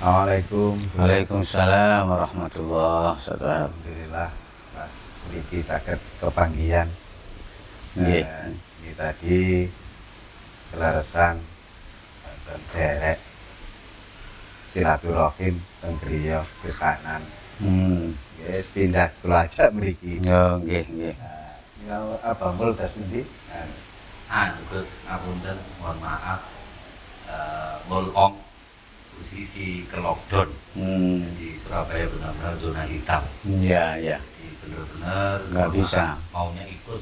Assalamualaikum. Waalaikumsalam warahmatullahi wabarakatuh. Alhamdulillah Mas mriki saged kepanggihan. Nggih. Ini tadi keleresan dan derek silaturahim teng griya pisanan. Wis pindah kula ajak mriki. Yo nggih nggih. Ya Abang Mul das pundi? Gus ngapunten, mohon maaf, Molong posisi ke lockdown di Surabaya benar-benar zona hitam. Iya iya. Jadi benar-benar Nggak mohon bisa. maaf, maunya ikut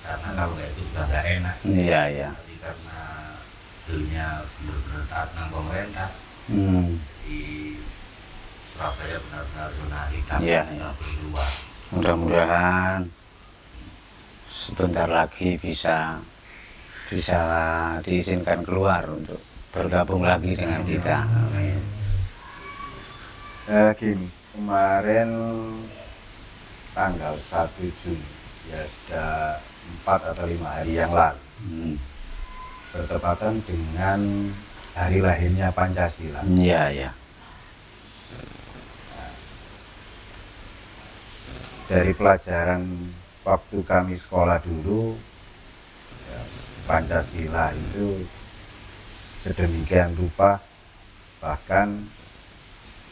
karena kalau nggak itu sudah nggak enak. Iya iya. Tapi karena bilnya benar-benar taat nang pemerintah, di Surabaya benar-benar zona hitam. Iya, Nggak iya. boleh keluar. Mudah-mudahan sebentar lagi bisa diizinkan keluar untuk bergabung lagi dengan kita. Amin. Gini, kemarin tanggal 1 Juni, ya sudah 4 atau 5 hari yang lalu, bertepatan dengan hari lahirnya Pancasila. Iya iya. Dari pelajaran waktu kami sekolah dulu, ya, Pancasila itu sedemikian rupa, bahkan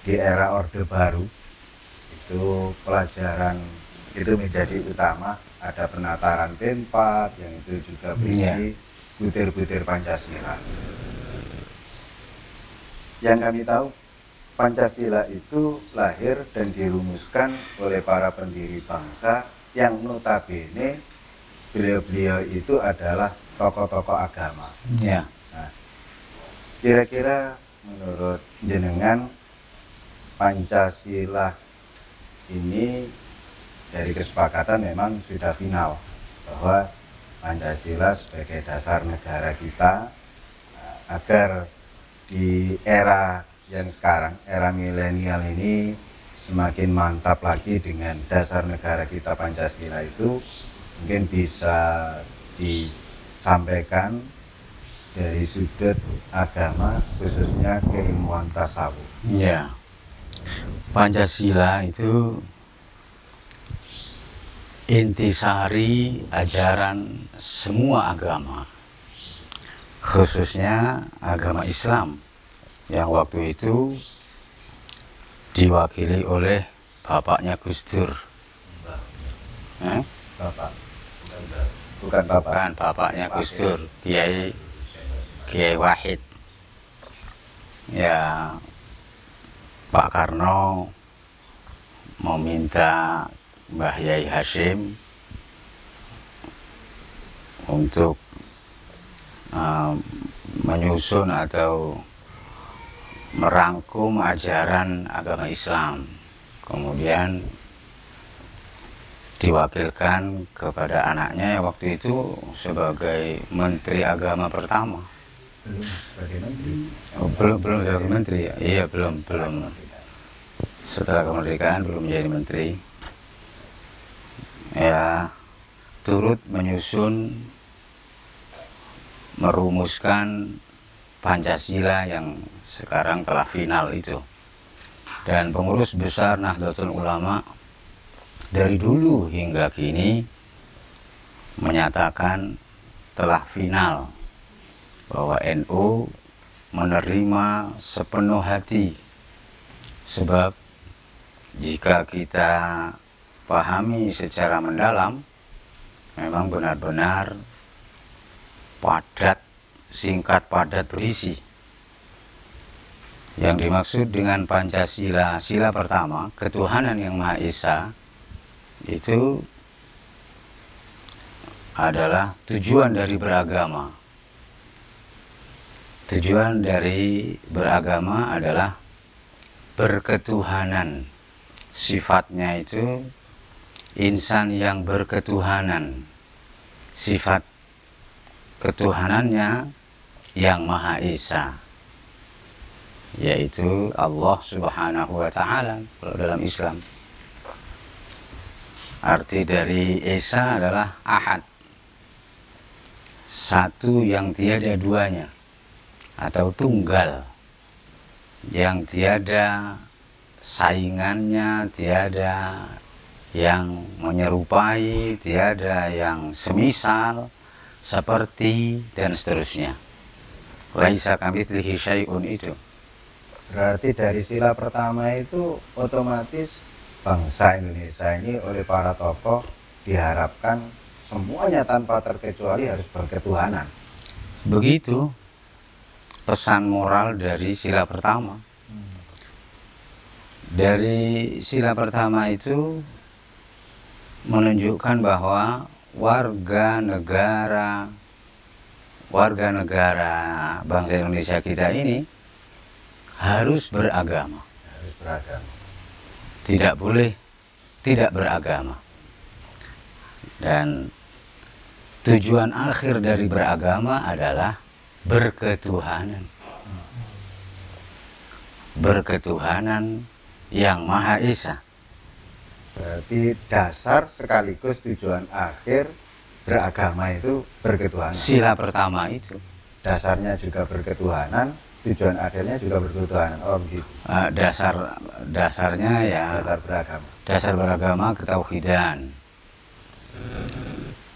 di era Orde Baru itu pelajaran itu menjadi utama. Ada penataran P4 yang itu juga berisi butir-butir Pancasila. Yang kami tahu, Pancasila itu lahir dan dirumuskan oleh para pendiri bangsa yang notabene beliau-beliau itu adalah tokoh-tokoh agama. Iya. Nah, kira-kira menurut jenengan Pancasila ini dari kesepakatan memang sudah final bahwa Pancasila sebagai dasar negara kita, agar di era yang sekarang, era milenial ini semakin mantap lagi dengan dasar negara kita Pancasila itu, mungkin bisa disampaikan dari sudut agama, khususnya keilmuan tasawuf. Iya. Pancasila itu intisari ajaran semua agama, khususnya agama Islam yang waktu itu diwakili oleh bapaknya Gus Dur. Bapak, bukan Bapak. Bukan bapaknya Gus Dur, Kiai Wahid. Ya, Pak Karno meminta Mbah Yai Hashim untuk menyusun atau merangkum ajaran agama Islam. Kemudian diwakilkan kepada anaknya yang waktu itu sebagai Menteri Agama pertama. Belum sebagai menteri. Oh, belum sebagai menteri ya? Iya, belum. Setelah kemerdekaan belum menjadi menteri. Ya, turut menyusun, merumuskan Pancasila yang sekarang telah final itu. Dan pengurus besar Nahdlatul Ulama dari dulu hingga kini menyatakan telah final bahwa NU menerima sepenuh hati, sebab jika kita pahami secara mendalam, memang benar-benar padat, singkat, padat, berisi. Yang dimaksud dengan Pancasila, sila pertama, ketuhanan yang Maha Esa, itu adalah tujuan dari beragama. Tujuan dari beragama adalah berketuhanan. Sifatnya itu insan yang berketuhanan. Sifat ketuhanannya yang Maha Esa, yaitu Allah Subhanahu wa Ta'ala kalau dalam Islam. Arti dari Esa adalah Ahad, satu yang tiada duanya, atau tunggal. yang tiada saingannya, tiada yang menyerupai, tiada yang semisal, seperti, dan seterusnya. Laisa kamitslihi syai'un itu. Berarti dari sila pertama itu otomatis bangsa Indonesia ini oleh para tokoh diharapkan semuanya tanpa terkecuali harus berketuhanan. Begitu pesan moral dari sila pertama. Dari sila pertama itu menunjukkan bahwa warga negara bangsa Indonesia kita ini harus beragama. Harus beragama. Tidak boleh tidak beragama. Dan tujuan akhir dari beragama adalah berketuhanan. Berketuhanan yang Maha Esa. Berarti dasar sekaligus tujuan akhir beragama itu berketuhanan. Sila pertama itu. Dasarnya juga berketuhanan, tujuan akhirnya juga berketuhanan. Oh begitu. Dasarnya ya Dasar beragama. dasar beragama ketauhidan.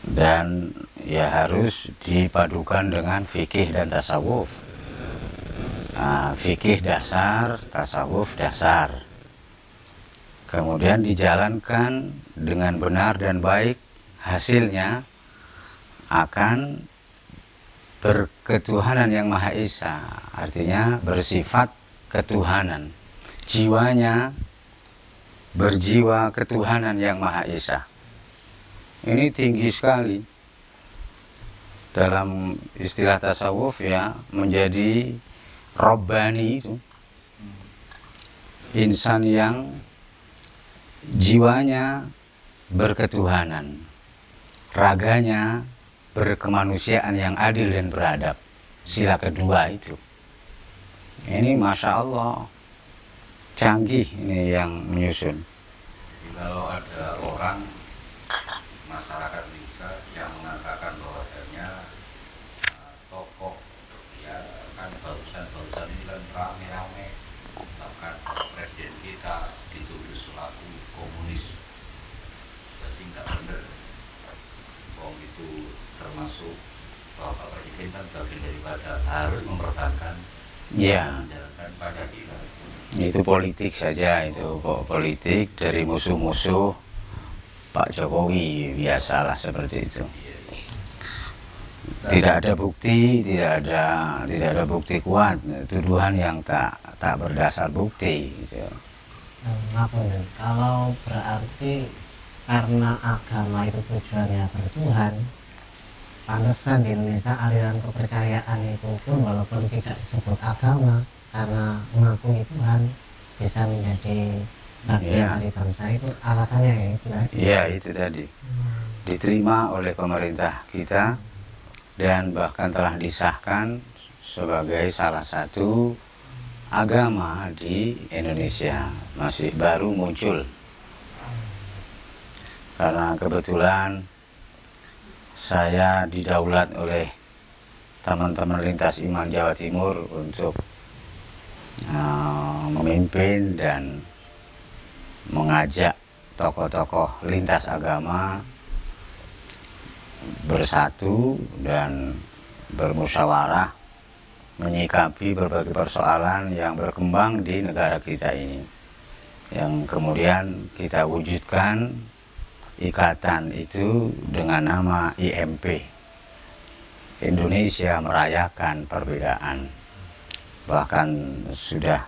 Dan ya harus dipadukan dengan fikih dan tasawuf. Fikih dasar, tasawuf dasar. Kemudian dijalankan dengan benar dan baik, hasilnya akan berketuhanan yang Maha Esa. Artinya bersifat ketuhanan. Jiwanya berjiwa ketuhanan yang Maha Esa. Ini tinggi sekali. Dalam istilah tasawuf ya, menjadi Rabbani itu insan yang jiwanya berketuhanan, raganya berkemanusiaan yang adil dan beradab. Sila kedua itu. Ini Masya Allah canggih ini yang menyusun. Jadi kalau ada orang masyarakat Indonesia yang mengatakan bahwasanya tokoh ya kan barusan ini kan rame-rame, bahkan presiden kita dituduh selaku komunis, jadi nggak benar. Wong itu termasuk bahwa Pak Presiden kan bagian daripada harus mempertahankan menjalankan Pancasila. Itu politik saja, itu politik dari musuh-musuh Pak Jokowi, biasalah seperti itu. Tidak ada bukti, tidak ada bukti kuat, tuduhan yang tak berdasar bukti. Gitu. Kalau berarti karena agama itu tujuannya bertuhan, pantesan di Indonesia aliran kepercayaan itu pun walaupun tidak disebut agama, karena mengakui Tuhan bisa menjadi bagian dari bangsa, itu alasannya ya itu tadi. Iya itu tadi. Diterima oleh pemerintah kita dan bahkan telah disahkan sebagai salah satu agama di Indonesia, masih baru muncul. Karena kebetulan saya didaulat oleh teman-teman lintas iman Jawa Timur untuk memimpin dan mengajak tokoh-tokoh lintas agama bersatu dan bermusyawarah menyikapi berbagai persoalan yang berkembang di negara kita ini, yang kemudian kita wujudkan ikatan itu dengan nama IMP, Indonesia Merayakan Perbedaan. Bahkan sudah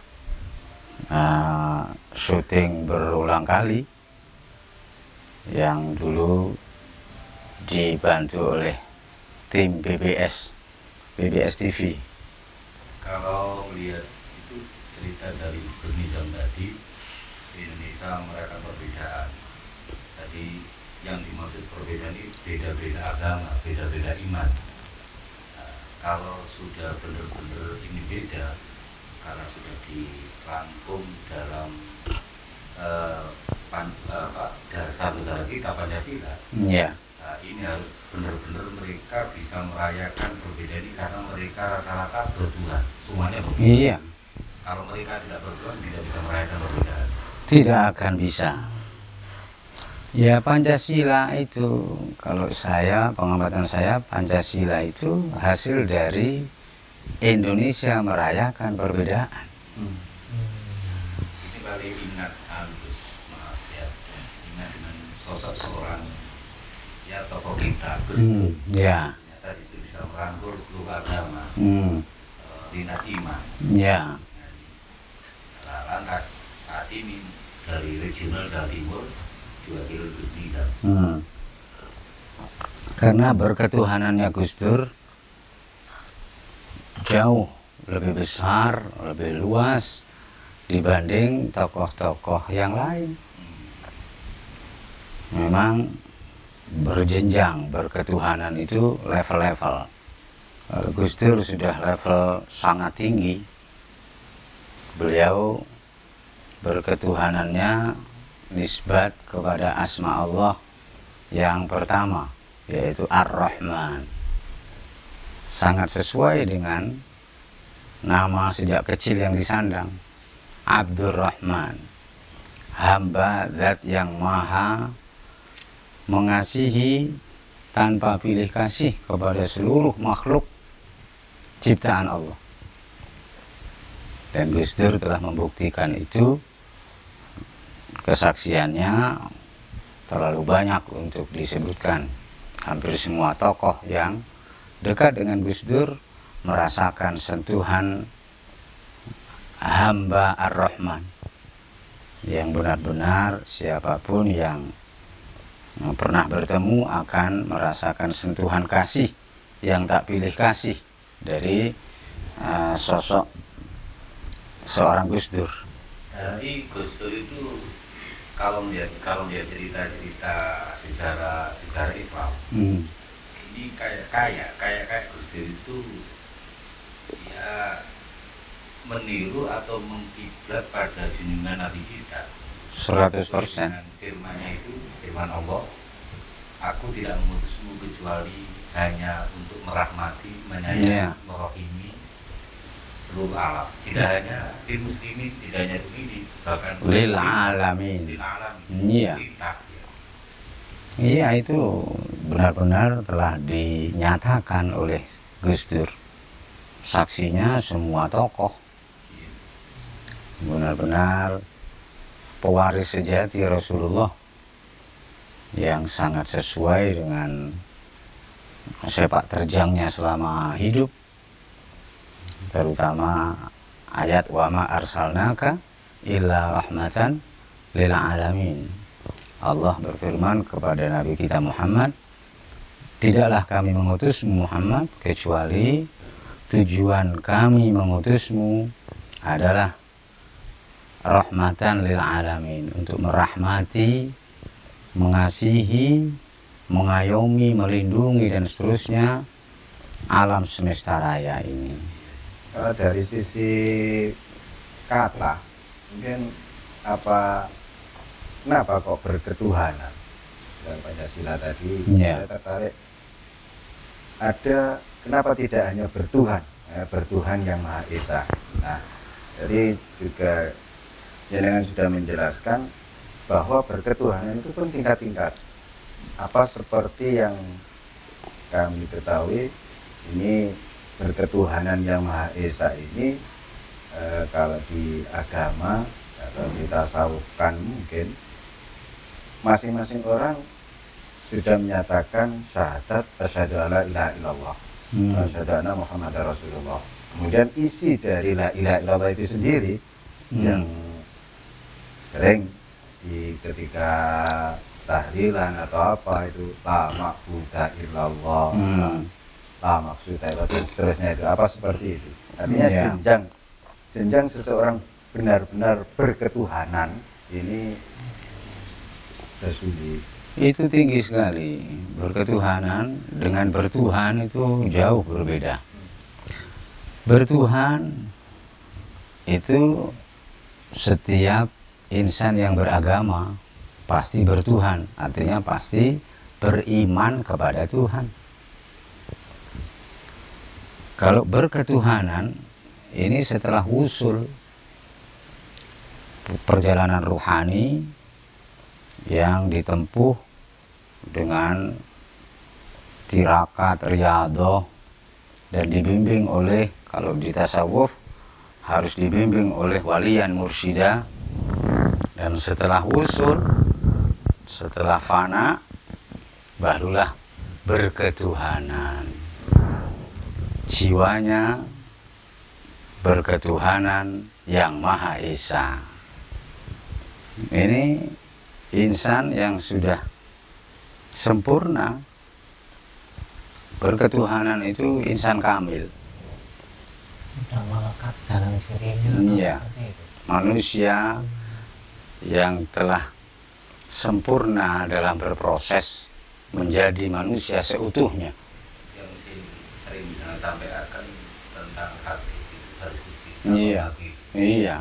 syuting berulang kali, yang dulu dibantu oleh tim BBS TV. Kalau melihat itu cerita dari Bernizam tadi, Indonesia Merayakan Perbedaan. Tadi yang dimaksud perbedaan ini beda-beda agama, beda-beda iman. Nah, kalau sudah benar-benar ini beda, karena sudah dirangkum dalam dasar negara kita Pancasila. Ya. Nah, ini harus benar-benar mereka bisa merayakan perbedaan ini karena mereka rata-rata bertuhan, semuanya bertuhan. Iya. Kalau mereka tidak bertuhan tidak bisa merayakan perbedaan. Tidak akan bisa. Ya Pancasila itu, kalau saya, pengamatan saya, Pancasila itu hasil dari Indonesia merayakan perbedaan. Ini kali ingat Agus, maaf ya, ingat dengan sosok seorang ya tokoh kita Gus Dur. Ya. Ternyata itu bisa merangkul seluruh agama, lintas iman. Ya. Nah, lantas saat ini dari regional Jawa Timur diwakili Gus Nidam. Karena berketuhanannya Gus Dur jauh lebih besar, lebih luas dibanding tokoh-tokoh yang lain. Memang berjenjang berketuhanan itu level-level. Gus Dur sudah level sangat tinggi. Beliau berketuhanannya nisbat kepada asma Allah yang pertama, yaitu Ar-Rahman. Sangat sesuai dengan nama sejak kecil yang disandang, Abdurrahman, hamba zat yang maha mengasihi tanpa pilih kasih kepada seluruh makhluk ciptaan Allah. Dan Gus Dur telah membuktikan itu. Kesaksiannya terlalu banyak untuk disebutkan. Hampir semua tokoh yang dekat dengan Gus Dur merasakan sentuhan hamba Ar-Rahman, yang benar-benar siapapun yang pernah bertemu akan merasakan sentuhan kasih yang tak pilih kasih dari sosok seorang Gus Dur. Jadi Gus Dur itu kalau melihat cerita-cerita sejarah Islam, ini kayak Gus Dur itu ya meniru atau mengkiblat pada junjungan Nabi kita. 100%. Dengan firman-Nya itu, firman Allah, aku tidak mengutusmu kecuali hanya untuk merahmati, menyayangi, merahimi seluruh alam. Tidak hanya di muslimin, tidak hanya ini, bahkan lil alamin. Iya. Iya, itu benar-benar telah dinyatakan oleh Gus Dur. Saksinya semua tokoh. Benar-benar pewaris sejati Rasulullah yang sangat sesuai dengan sepak terjangnya selama hidup, terutama ayat wa ma arsalnaka illa rahmatan lil alamin. Allah berfirman kepada Nabi kita Muhammad, tidaklah kami mengutus Muhammad kecuali tujuan kami mengutusmu adalah rahmatan lil alamin, untuk merahmati, mengasihi, mengayomi, melindungi dan seterusnya alam semesta raya ini. Kalau dari sisi kata, mungkin kenapa kok berketuhanan dalam Pancasila tadi? Saya tertarik. Kenapa tidak hanya bertuhan, bertuhan yang Maha Esa. Nah, jadi juga jenengan sudah menjelaskan bahwa berketuhanan itu pun tingkat-tingkat. Seperti yang kami ketahui, ini berketuhanan yang Maha Esa ini kalau di agama atau di tasawufkan mungkin masing-masing orang sudah menyatakan syahadat asyhadu alla ilaha illallah, asyhadu anna Muhammadar Rasulullah. Kemudian isi dari la ilaha illallah itu sendiri yang sering ketika tahlilan atau apa itu la ma'budu illallah, la maksud illallah dan seterusnya, itu seperti itu. Artinya jenjang seseorang benar-benar berketuhanan ini sesulit. Itu tinggi sekali. Berketuhanan dengan bertuhan itu jauh berbeda. Bertuhan itu setiap insan yang beragama pasti bertuhan, artinya pasti beriman kepada Tuhan. Kalau berketuhanan ini setelah usul perjalanan ruhani yang ditempuh dengan tirakat, riyadah, dan dibimbing oleh, kalau di tasawuf harus dibimbing oleh waliyan mursyida. Dan setelah wusul, setelah fana, barulah berketuhanan. Jiwanya berketuhanan yang Maha Esa. Ini insan yang sudah sempurna. Berketuhanan itu insan kamil. Sudah melekat dalam dirinya. Iya. Manusia yang telah sempurna dalam berproses menjadi manusia seutuhnya. Yang mesti sering sampaikan tentang hadis itu harus dicipta. Iya. Iya.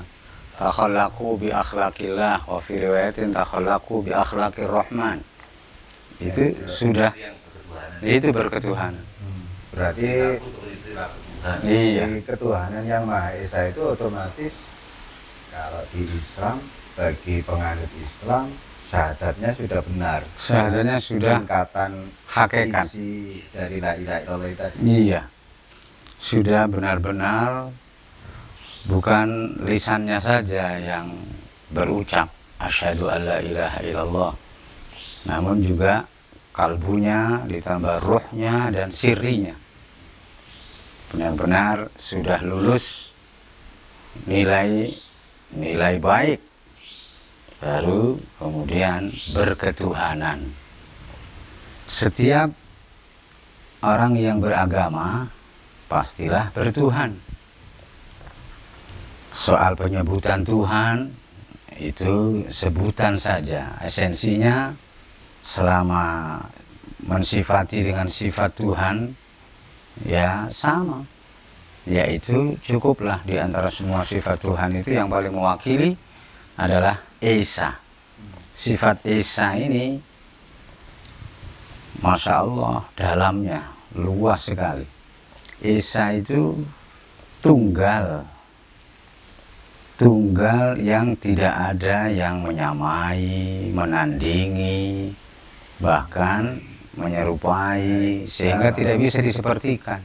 Takhallaqu bi akhlaqillah wa fi riwayatin takhallaqu bi akhlaqir rahman. Itu sudah, itu berketuhanan. Berarti Iya. di ketuhanan yang Maha Esa itu otomatis kalau di Islam, bagi penganut Islam, syahadatnya sudah benar. Syahadatnya sudah Tingkatan hakikat. isi dari la ilaha illallah tadi. Iya. Sudah benar-benar bukan lisannya saja yang berucap asyhadu alla ilaha illallah, namun juga kalbunya ditambah ruhnya dan sirrinya. Benar-benar sudah lulus nilai baik, baru kemudian berketuhanan. Setiap orang yang beragama pastilah bertuhan. Soal penyebutan Tuhan itu sebutan saja, esensinya selama mensifati dengan sifat Tuhan ya sama, yaitu cukuplah di antara semua sifat Tuhan itu yang paling mewakili adalah Esa. Sifat Esa ini Masya Allah dalamnya luas sekali. Esa itu tunggal yang tidak ada yang menyamai, menandingi, bahkan menyerupai, sehingga tidak bisa disepertikan.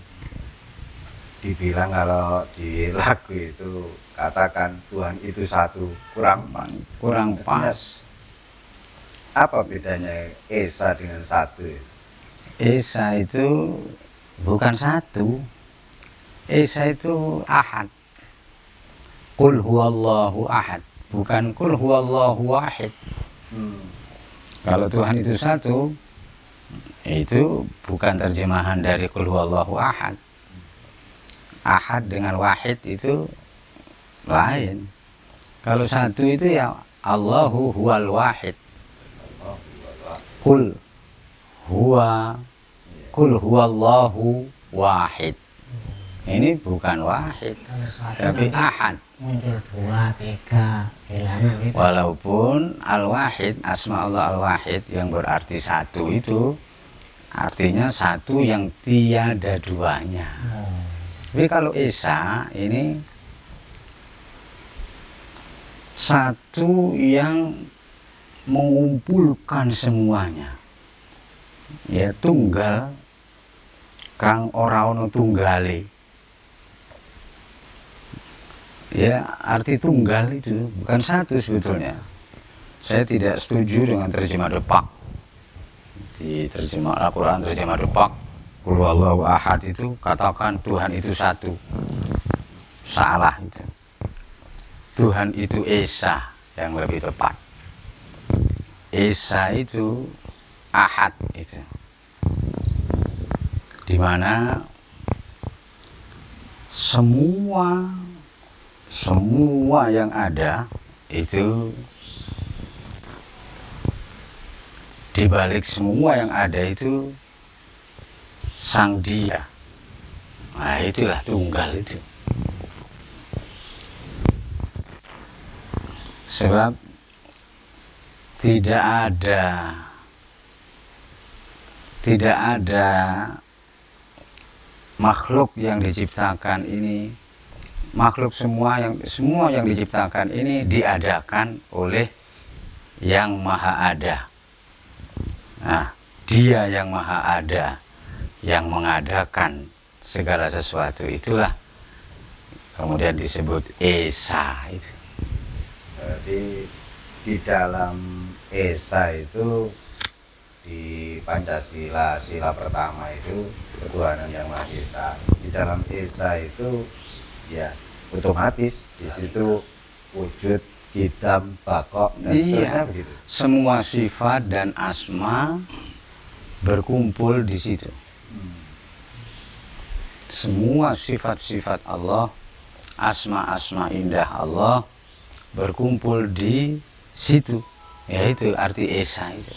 Dibilang kalau di lagu itu katakan Tuhan itu satu, kurang pas. Apa bedanya Esa dengan satu? Esa itu bukan satu. Esa itu ahad. Qul huwallahu ahad, bukan qul huwallahu wahid. Kalau Tuhan itu satu, itu bukan terjemahan dari qul huwallahu ahad. Ahad dengan wahid itu lain. Kalau satu itu ya Allahu huwal wahid. Qul huwallahu wahid. Ini bukan wahid, tapi ahad. Muncul 2, 3 bilangan itu. Walaupun al-wahid, asma Allah al-wahid yang berarti satu itu artinya satu yang tiada duanya. Tapi kalau Esa ini satu yang mengumpulkan semuanya. Ya tunggal kang ora ono tunggale. Ya, arti tunggal itu bukan satu sebetulnya. Saya tidak setuju dengan terjemah Depak. Di terjemah Al-Quran, terjemah Depak, Qul huwallahu ahad itu katakan Tuhan itu satu. Salah itu. Tuhan itu Esa yang lebih tepat. Esa itu ahad itu. Di mana semua yang ada itu, di balik semua yang ada itu Sang Dia. Nah, itulah tunggal itu. Sebab tidak ada makhluk yang diciptakan ini makhluk semua yang diciptakan ini diadakan oleh yang maha ada. Nah, dia yang maha ada, yang mengadakan segala sesuatu, itulah kemudian disebut Esa itu. Berarti di dalam Esa itu, di Pancasila, sila pertama itu ketuhanan yang Maha Esa. Di dalam Esa itu ya otomatis di situ wujud, Qidam, Baqo, dan seterusnya begitu. Semua sifat dan asma berkumpul di situ. Semua sifat-sifat Allah, asma-asma indah Allah berkumpul di situ. Yaitu arti Esa itu.